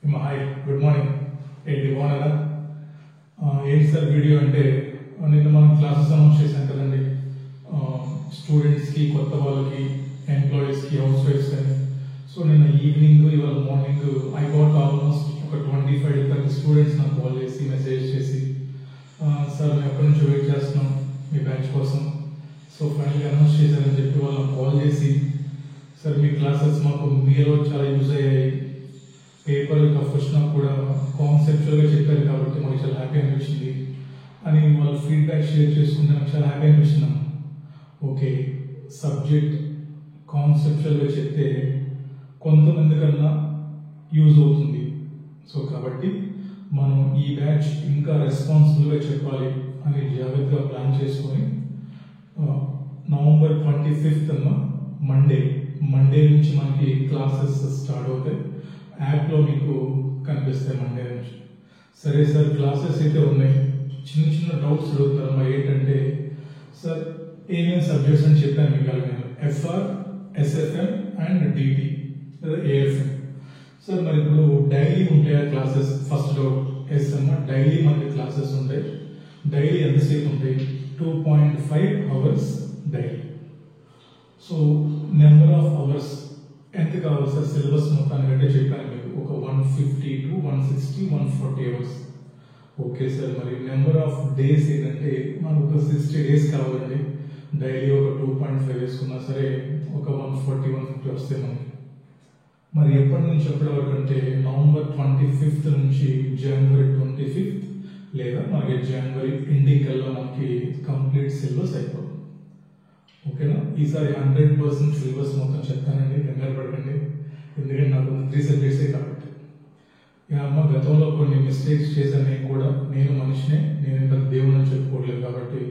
Hi good morning. ఏంటి బాగున్నారా? ఏంటి సార్ వీడియో అంటే నిన్న మనం క్లాసెస్ అనౌన్స్ చేశాం కదండి, స్టూడెంట్స్కి, కొత్త వాళ్ళకి, ఎంప్లాయీస్కి, హౌస్ వైఫ్స్ అని. సో నిన్న ఈవినింగ్ ఇవాళ మార్నింగ్ ఐ గాట్ ఆల్మోస్ట్ ఒక 25-30 స్టూడెంట్స్ నాకు కాల్ చేసి మెసేజ్ చేసి, సార్ మేము ఎప్పటి నుంచో వెయిట్ చేస్తున్నాం మీ బ్యాచ్ కోసం, సో ఫైనల్గా అనౌన్స్ చేశారని చెప్పి వాళ్ళని కాల్ చేసి, సార్ మీ క్లాసెస్ మాకు మీలో చాలా యూజ్ అయ్యాయి, పేపర్ టఫ్ వచ్చినా కూడా కాన్సెప్చువల్గా చెప్పారు కాబట్టి మాకు చాలా హ్యాపీ అనిపించింది అని వాళ్ళు ఫీడ్బ్యాక్ షేర్ చేసుకుంటే నాకు చాలా హ్యాపీ అనిపించింది. ఓకే, సబ్జెక్ట్ కాన్సెప్చువల్గా చెప్తే కొంతమంది కన్నా యూజ్ అవుతుంది. సో కాబట్టి మనం ఈ బ్యాచ్ ఇంకా రెస్పాన్సిబుల్గా చెప్పాలి అని జాగ్రత్తగా ప్లాన్ చేసుకొని November 25th మండే నుంచి మనకి క్లాసెస్ స్టార్ట్ అవుతాయి. యాప్లో మీకు కనిపిస్తాయి మండే నుంచి. సరే సార్, క్లాసెస్ అయితే ఉన్నాయి, చిన్న చిన్న డౌట్స్ అడుగుతారు. ఏంటంటే సార్ ఏమేమి సబ్జెక్ట్స్ అని చెప్పాను మీకు, నేను ఎఫ్ఆర్, ఎస్ఎఫ్ఎం అండ్ డిటి లేదా ఏఎఫ్ఎం. సార్ మరి ఇప్పుడు డైలీ ఉంటాయా క్లాసెస్? First doubt. ఎస్ అమ్మా, డైలీ మనకి క్లాసెస్ ఉంటాయి. డైలీ ఎంతసేపు ఉంటాయి? 2.5 hours daily. So number of hours ఎంత కావాలి సార్ సిలబస్ మొత్తానికంటే చెప్పాను మీకు, ఒక 150 to 160, 140 hours. ఓకే సార్, మరి నెంబర్ ఆఫ్ డేస్ ఏంటంటే మనకు ఒక 60 days కావాలండి. డైలీ ఒక 2.5 వేసుకున్నా సరే ఒక 140, 150 వస్తే మనకి. మరి ఎప్పటి నుంచి ఎప్పటి వరకు అంటే November 25th నుంచి January 25th లేదా మనకి January ఎండింగ్ కల్లా మనకి కంప్లీట్ సిలబస్ అయిపోతుంది. ఓకేనా? ఈసారి 100% సిలబస్ మొత్తం చెప్తానండి, కంగారు పడకండి. ఎందుకంటే నాకు 3 సబ్జెక్ట్సే కాబట్టి. అమ్మ గతంలో కొన్ని మిస్టేక్స్ చేశాను నేను కూడా, నేను మనిషినే, నేను ఇంత దేవుని చెప్పుకోవట్లేదు కాబట్టి.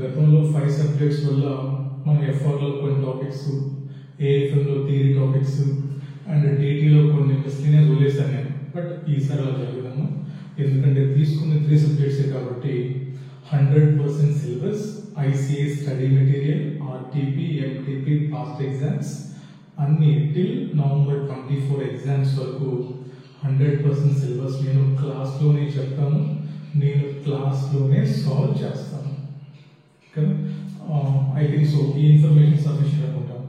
గతంలో 5 సబ్జెక్ట్స్ వల్ల మన ఎఫ్ఆర్లో కొన్ని టాపిక్స్, ఏఎఫ్ఎంలో థియరీ టాపిక్స్ అండ్ డిటీలో కొన్ని మిస్లీనియస్ వదిలేశాను నేను. బట్ ఈసారి అలా జరగదమ్మా, ఎందుకంటే తీసుకున్న 3 సబ్జెక్ట్సే కాబట్టి 100% syllabus, ICA study material, RTP, MTP, past exams అన్ని టిల్ November 24 ఎగ్జామ్స్ వరకు 100% సిలబస్ నేను క్లాస్లోనే చెప్తాను, నేను క్లాస్లోనే సాల్వ్ చేస్తాను. ఐ థింక్ సో ఈ ఇన్ఫర్మేషన్ సఫిషియెంట్ అనుకుంటాను.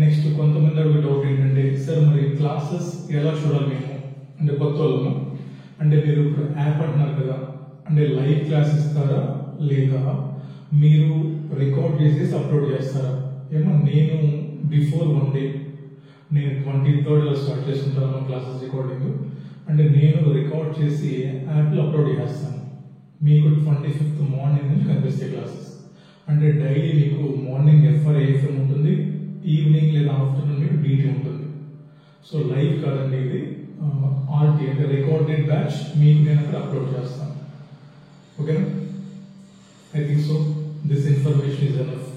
నెక్స్ట్ కొంతమంది అడిగే డౌట్ ఏంటంటే సార్ మరి క్లాసెస్ ఎలా చూడాలి మేము అంటే కొత్త వాళ్ళము అంటే మీరు ఇప్పుడు యాప్ అంటున్నారు కదా, అంటే లైవ్ క్లాస్ ఇస్తారా లేదా మీరు రికార్డ్ చేసేసి అప్లోడ్ చేస్తారా? ఏమో నేను బిఫోర్ 1 day నేను 23rd స్టార్ట్ చేసుకుంటాను క్లాసెస్ రికార్డింగ్. అంటే నేను రికార్డ్ చేసి యాప్లో అప్లోడ్ చేస్తాను. మీకు 25th మార్నింగ్ నుంచి కనిపిస్తాయి క్లాసెస్. అంటే డైలీ మీకు మార్నింగ్ ఎఫ్ఆర్, ఏఎఫ్ఎం ఉంటుంది, ఈవినింగ్ లేదా ఆఫ్టర్నూన్ మీకు డీటీ ఉంటుంది. సో లైవ్ కాదండి ఇది, ఆర్టీ అంటే రికార్డెడ్ బ్యాచ్ మీకు నేను అక్కడ అప్లోడ్ చేస్తాను. ఓకేనా? I think so this information is enough.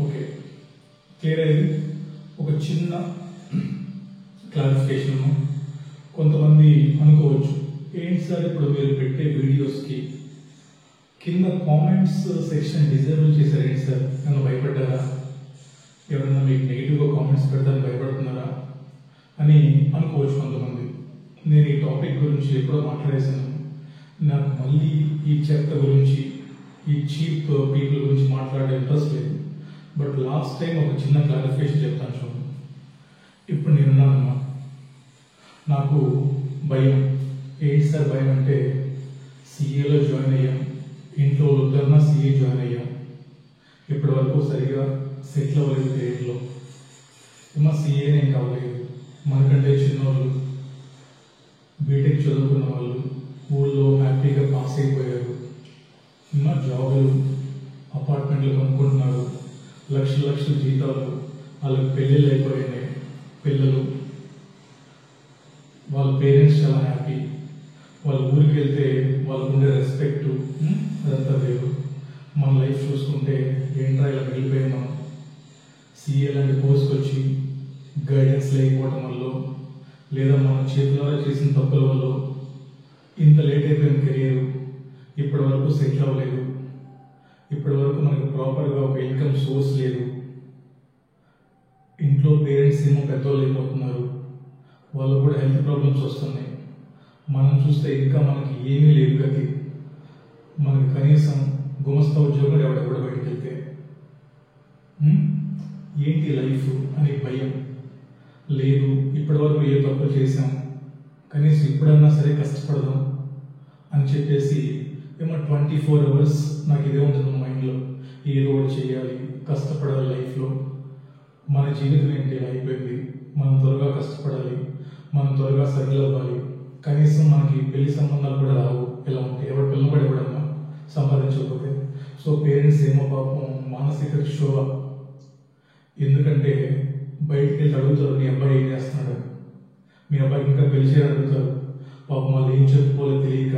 Okay, clear అయ్యింది. ఒక చిన్న క్లారిఫికేషన్. కొంతమంది అనుకోవచ్చు ఏంటి సార్ ఇప్పుడు మీరు పెట్టే వీడియోస్కి కింద కామెంట్స్ సెక్షన్ డిజేబుల్ చేశారు ఏంటి సార్, నన్ను భయపడ్డారా? ఎవరైనా మీకు నెగిటివ్గా కామెంట్స్ పెడతారని భయపడుతున్నారా అని అనుకోవచ్చు కొంతమంది. నేను ఈ టాపిక్ గురించి ఎప్పుడో మాట్లాడేశాను. నాకు మళ్ళీ ఈ చెత్త గురించి, ఈ చీప్ పీపుల్ గురించి మాట్లాడే ఇంట్రెస్ట్ లేదు. బట్ లాస్ట్ టైం ఒక చిన్న క్లారిఫికేషన్ చెప్తాను చూడండి. ఇప్పుడు నేనున్నానమ్మా, నాకు భయం. ఏంటి సార్ భయం అంటే సిఏలో జాయిన్ అయ్యాం, ఇంట్లో వద్దన్నా సిఏ జాయిన్ అయ్యాం, ఇప్పటి వరకు సరిగా సెటిల్ అవ్వలేదు కెరీర్లో. ఏమో సిఏనే ఇంకా అవ్వలేదు. మనకంటే చిన్నవాళ్ళు, బీటెక్ చదువుకున్న వాళ్ళు ఊళ్ళో హ్యాపీగా పాస్ అయిపోయారు, ఇంకా జాబులు, అపార్ట్మెంట్లు కొనుక్కుంటున్నారు, లక్షల జీతాలు, వాళ్ళకి పెళ్ళిళ్ళు అయిపోయినాయి, పిల్లలు, వాళ్ళ పేరెంట్స్ చాలా హ్యాపీ. వాళ్ళ ఊరికి వెళ్తే వాళ్ళకు ఉండే రెస్పెక్ట్ అదంతా లేదు. మన లైఫ్ చూసుకుంటే ఏంట్రా ఇలా వెళ్ళిపోయాం మనం. సిఏ లాంటి కోర్సుకు వచ్చి గైడెన్స్ లేకపోవడం వల్ల లేదా మన చేతులారా చేసిన తప్పుల వల్ల ఇంత లేట్ అయిపోయిన కెరీర్, ఇప్పటి వరకు సెటిల్ అవ్వలేదు, ఇప్పటి వరకు మనకు ప్రాపర్గా ఒక ఇన్కమ్ సోర్స్ లేదు, ఇంట్లో పేరెంట్స్ ఏమో పెద్దవాళ్ళు అయిపోతున్నారు, వాళ్ళు కూడా హెల్త్ ప్రాబ్లమ్స్ వస్తున్నాయి. మనం చూస్తే ఇంకా మనకి ఏమీ లేదు గతి. మనకి కనీసం గుమస్తా ఉద్యోగం ఎవడెక్కడ బయటకు వెళ్తే ఏంటి లైఫ్ అనే భయం లేదు. ఇప్పటి వరకు ఏ తప్పు చేశాం, కనీసం ఇప్పుడన్నా సరే కష్టపడదాం అని చెప్పేసి ఏమో 24 hours నాకు ఇదే ఉంటుంది మైండ్లో. ఏదో ఒకటి చేయాలి, కష్టపడాలి లైఫ్లో. మన జీవితం ఏంటి అయిపోయింది, మనం త్వరగా కష్టపడాలి, మనం త్వరగా సెటిల్ అవ్వాలి. కనీసం మనకి పెళ్లి సంబంధాలు కూడా రావు. ఇలా ఉంటాయి, ఎవరి పిల్లలు కూడా ఎవడన్నా సంపాదించకపోతే. సో పేరెంట్స్ ఏమో పాపం మానసిక క్షోభ. ఎందుకంటే బయటికి వెళ్ళి అడుగుతారు, మీ అబ్బాయి ఏం చేస్తున్నాడు, మీ అబ్బాయికి ఇంకా పెళ్లి చేయాలని అడుగుతారు. పాపం వాళ్ళు ఏం చెప్పుకోవాలో తెలియక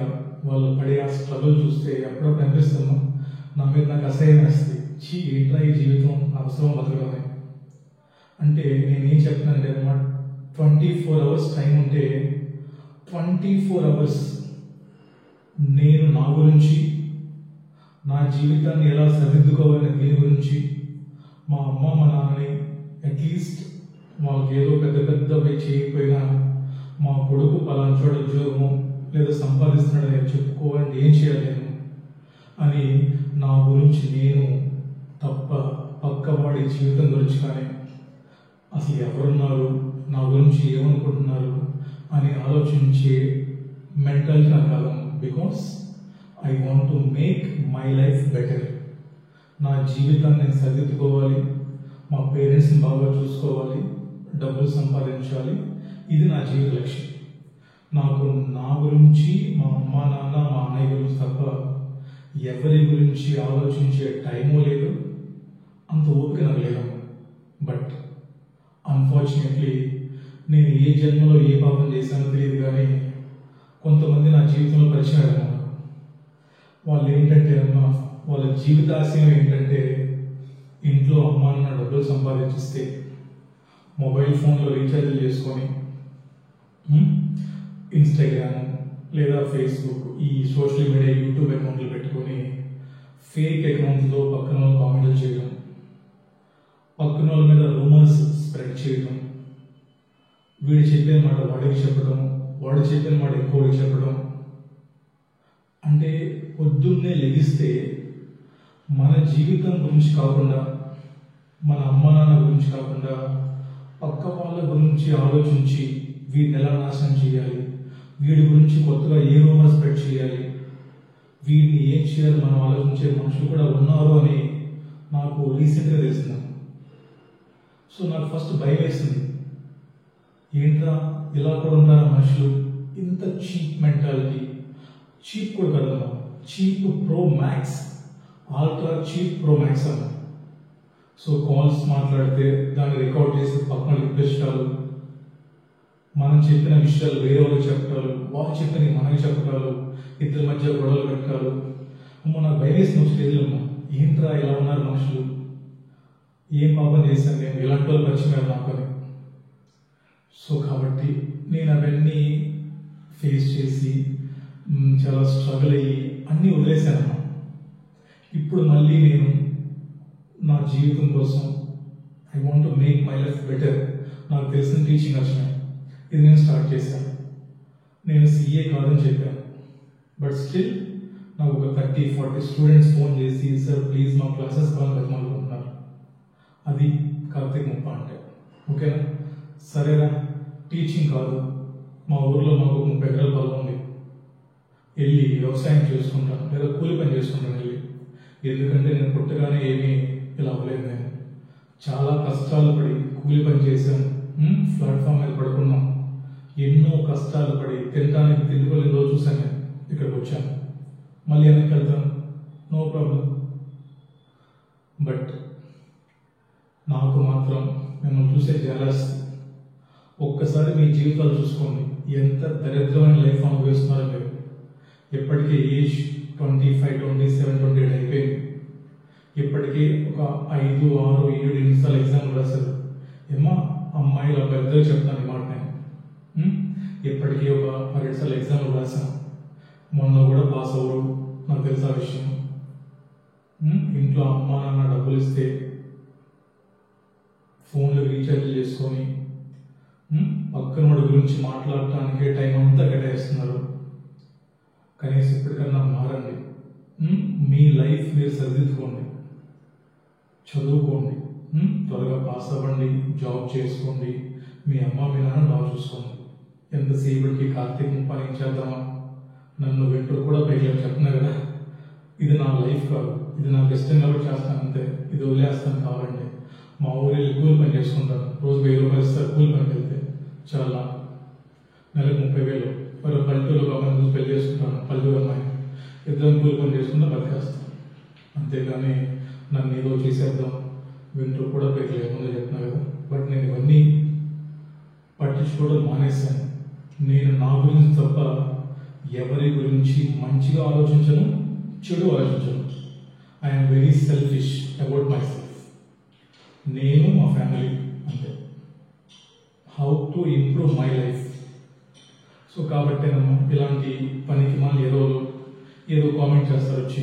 వాళ్ళు పడే ఆ స్ట్రగుల్ చూస్తే ఎప్పుడప్పుడు అనిపిస్తాము, నా మీద నాకు అసహ్యం వేస్తుంది. ఏంట్రా ఈ జీవితం, అవసరం బతకడమే. అంటే నేనేం చెప్తున్నానంటే అన్నమాట, 24 hours టైం ఉంటే 24 hours నేను నా గురించి, నా జీవితాన్ని ఎలా సరిదిద్దుకోవాలనే దీని గురించి, మా అమ్మ మా నాన్నని అట్లీస్ట్ వాళ్ళకి ఏదో పెద్ద పెద్దవి చేయకపోయినా మా కొడుకు పలానా చోట ఉద్యోగము లేదా సంపాదిస్తున్నాడని చెప్పుకోవాలంటే ఏం చేయాలి నేను అని నా గురించి నేను తప్ప పక్కవాడి జీవితం గురించి కానీ అసలు ఎవరున్నారు, నా గురించి ఏమనుకుంటున్నారు అని ఆలోచించే మెంటాలిటీ నాకు కాదు. Because I want to make my life better. నా జీవితాన్ని నేను సరిదిద్దుకోవాలి, మా పేరెంట్స్ని బాగా చూసుకోవాలి, డబ్బులు సంపాదించాలి. ఇది నా జీవిత లక్ష్యం. నాకు నా గురించి, మా అమ్మ నాన్న, మా అన్నయ్య గురించి తప్ప ఎవరి గురించి ఆలోచించే టైమూ లేదు, అంత ఓపిక నాకు లేదు. బట్ అన్ఫార్చునేట్లీ నేను ఏ జన్మలో ఏ పాపం చేశానో తెలియదు, కానీ కొంతమంది నా జీవితంలో పరిచయం అయ్యారు. వాళ్ళు ఏంటంటే వాళ్ళ జీవితాశయం ఏంటంటే ఇంట్లో అమ్మ నాన్న డబ్బులు సంపాదించిస్తే మొబైల్ ఫోన్లో రీఛార్జ్లు చేసుకొని ఇన్స్టాగ్రామ్ లేదా ఫేస్బుక్, ఈ సోషల్ మీడియా యూట్యూబ్ అకౌంట్లు పెట్టుకొని ఫేక్ అకౌంట్తో పక్కన వాళ్ళు కామెంట్లు చేయడం, పక్కన వాళ్ళ మీద రూమర్స్ స్ప్రెడ్ చేయడం, వీడు చెప్పిన మాట వాడికి చెప్పడం, వాడు చెప్పిన మాట ఇంకోటికి చెప్పడం. అంటే పొద్దున్నే లెగిస్తే మన జీవితం గురించి కాకుండా, మన అమ్మ నాన్న గురించి కాకుండా పక్క వాళ్ళ గురించి ఆలోచించి వీడిని ఎలా నాశనం చేయాలి, వీడి గురించి కొత్తగా ఏ రూమర్ స్ప్రెడ్ చేయాలి, వీడిని ఏం చేయాలి మనం ఆలోచించే మనుషులు కూడా ఉన్నారు అని నాకు రీసెంట్గా తెలిసింది. సో నాకు ఫస్ట్ భయం వేసింది, ఏంట్రా ఇలా కూడా ఉంటారా మనుషులు, ఇంత చీప్ మెంటాలిటీ. చీప్ కూడా కదమ్మా, cheap pro max, ultra cheap pro max అన్న. సో కాల్స్ మాట్లాడితే దాన్ని రికార్డ్ చేసి పక్కన వినిపించాలి, మనం చెప్పిన విషయాలు వేరే వాళ్ళకి చెప్పటాలు, వాళ్ళు చెప్పిన మనకి చెప్పటాలు, ఇద్దరి మధ్య గొడవలు పెట్టాలి. అమ్మో నాకు భయం వేసిన స్టేజ్లో, ఏంట్రా ఇలా ఉన్నారు మనుషులు, ఏం పాపం చేశాను నేను, ఇలాంటి వాళ్ళు పరిచయం నాకు అని. సో కాబట్టి నేను అవన్నీ ఫేస్ చేసి చాలా స్ట్రగుల్ అయ్యి అన్నీ వదిలేశాను. ఇప్పుడు మళ్ళీ నేను నా జీవితం కోసం I want to make my life better. నాకు తెలిసిన టీచింగ్ వచ్చినాయి, ఇది నేను స్టార్ట్ చేశాను. నేను CA కాదని చెప్పాను, బట్ స్టిల్ నాకు ఒక 30-40 స్టూడెంట్స్ ఫోన్ చేసి సార్ ప్లీజ్ మా క్లాసెస్ కావాలని బతిమాలుకుంటున్నారు. అది కార్తీక్ ముప్ప అంటే ఓకేనా, సరేనా టీచింగ్ కాదు, మా ఊర్లో మాకు 30 ఎకరాల పొలం ఉంది, వెళ్ళి వ్యవసాయం చేసుకుంటాను లేదా కూలి పని చేసుకుంటాను వెళ్ళి. ఎందుకంటే నేను పుట్టగానే ఏమీ ఇలా అవ్వలేదు, నేను చాలా కష్టాలు పడి కూలి పని చేశాను, ప్లాట్ఫామ్ మీద పడుకున్నాం, ఎన్నో కష్టాలు పడి తినడానికి తిండిపోలేని రోజు చూశాను. నేను ఇక్కడికి వచ్చాను, మళ్ళీ వెనక్కి వెళ్తాను, నో ప్రాబ్లం. బట్ నాకు మాత్రం మిమ్మల్ని చూసే జలస్. ఒక్కసారి మీ జీవితాలు చూసుకోండి, ఎంత దరిద్రమైన లైఫ్ అనుభవిస్తున్నారో మీరు. ఇప్పటికే ఏజ్ 25, 27, 28 అయిపోయింది. ఇప్పటికీ ఒక 5, 6, 7 నిమిషాలు ఎగ్జామ్ రాశారు. ఏమో అమ్మాయిలు ఒక ఇద్దరు చెప్తాను ఈ మాట నేను. ఇప్పటికీ ఒక 10 సార్లు ఎగ్జామ్లు రాశాను, మొన్న కూడా పాస్ అవ్వరు, నాకు తెలుసా విషయం. ఇంట్లో అమ్మ నాన్న డబ్బులు ఇస్తే ఫోన్లో రీఛార్జ్ చేసుకొని పక్కన వాడి గురించి మాట్లాడటానికే టైం అంతా కేటాయిస్తున్నారు. కనీసం ఇప్పటికన్నా మారండి. మీ లైఫ్ మీరు సరిదిద్దుకోండి, చదువుకోండి, త్వరగా పాస్ అవ్వండి, జాబ్ చేసుకోండి, మీ అమ్మ మీ నాన్న బాగా చూసుకోండి. ఎంతసేపటికి కార్తీక్ పని చేద్దామా, నన్ను వెంటూ కూడా పైకి చెప్తున్నా కదా, ఇది నా లైఫ్ కాదు, ఇది నాకు ఇష్టం కాబట్టి చేస్తాను అంతే, ఇది వదిలేస్తాను కావాలంటే. మా ఊరి కూలి పని చేసుకుంటాను, రోజు 1000 రూపాయలు ఇస్తారు కూలి పనికి వెళ్తే, చాలా నెలకు 30,000. మరి పల్లెటూరు అమ్మాయిని పెళ్లి చేసుకుంటాను, పల్లెటూరు అమ్మాయి, ఇద్దరం కూలి పని చేసుకుంటా బతికేస్తాను. అంతేగాని నన్ను ఏదో చేసేద్దాం వింటూ కూడా పైకి లేకుండా చెప్తున్నా కదా. బట్ నేను ఇవన్నీ పట్టించుకోవడం మానేశాను. నేను నా గురించి తప్ప ఎవరి గురించి మంచిగా ఆలోచించను, చెడు ఆలోచించను. I'm very selfish about myself. నేను మా ఫ్యామిలీ అంతే. How to improve my life. So కాబట్టి ఇలాంటి పనికి మళ్ళీ ఏదో కామెంట్ చేస్తారు వచ్చి,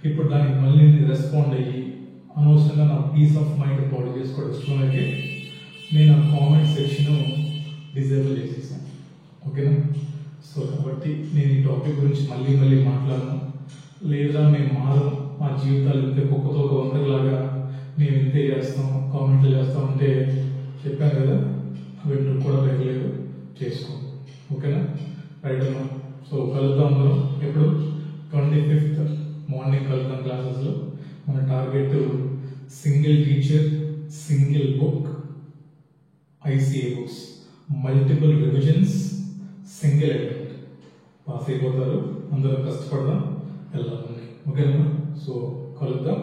ఇప్పుడు దానికి మళ్ళీ నేను రెస్పాండ్ అయ్యి అనవసరంగా నా పీస్ ఆఫ్ మైండ్ పాడు చేసుకోవడం ఇష్టం అయితే నేను ఆ కామెంట్ సెక్షన్ డిజేబుల్ చేసేసాను. ఓకేనా? సో కాబట్టి నేను ఈ టాపిక్ గురించి మళ్ళీ మాట్లాడను. లేదా మేము మారం, మా జీవితాలు ఇంతే కుక్కతో ఒక వందలాగా మేము ఇంతే చేస్తాం, కామెంట్లు చేస్తాం అంటే చెప్పాను కదా, వింటూ కూడా లేదు, చేసుకో. ఓకేనా? రైట్ అమ్మా. సో కలుద్దాం అందరం. ఎప్పుడు 25th మార్నింగ్ కలుద్దాం క్లాసెస్లో. మన target single teacher, single book, ICA books, multiple revisions, single attempt. Pass అయిపోతారు, అందరం కష్టపడదాం, వెళ్దాం. ఓకేనా? సో కలుద్దాం.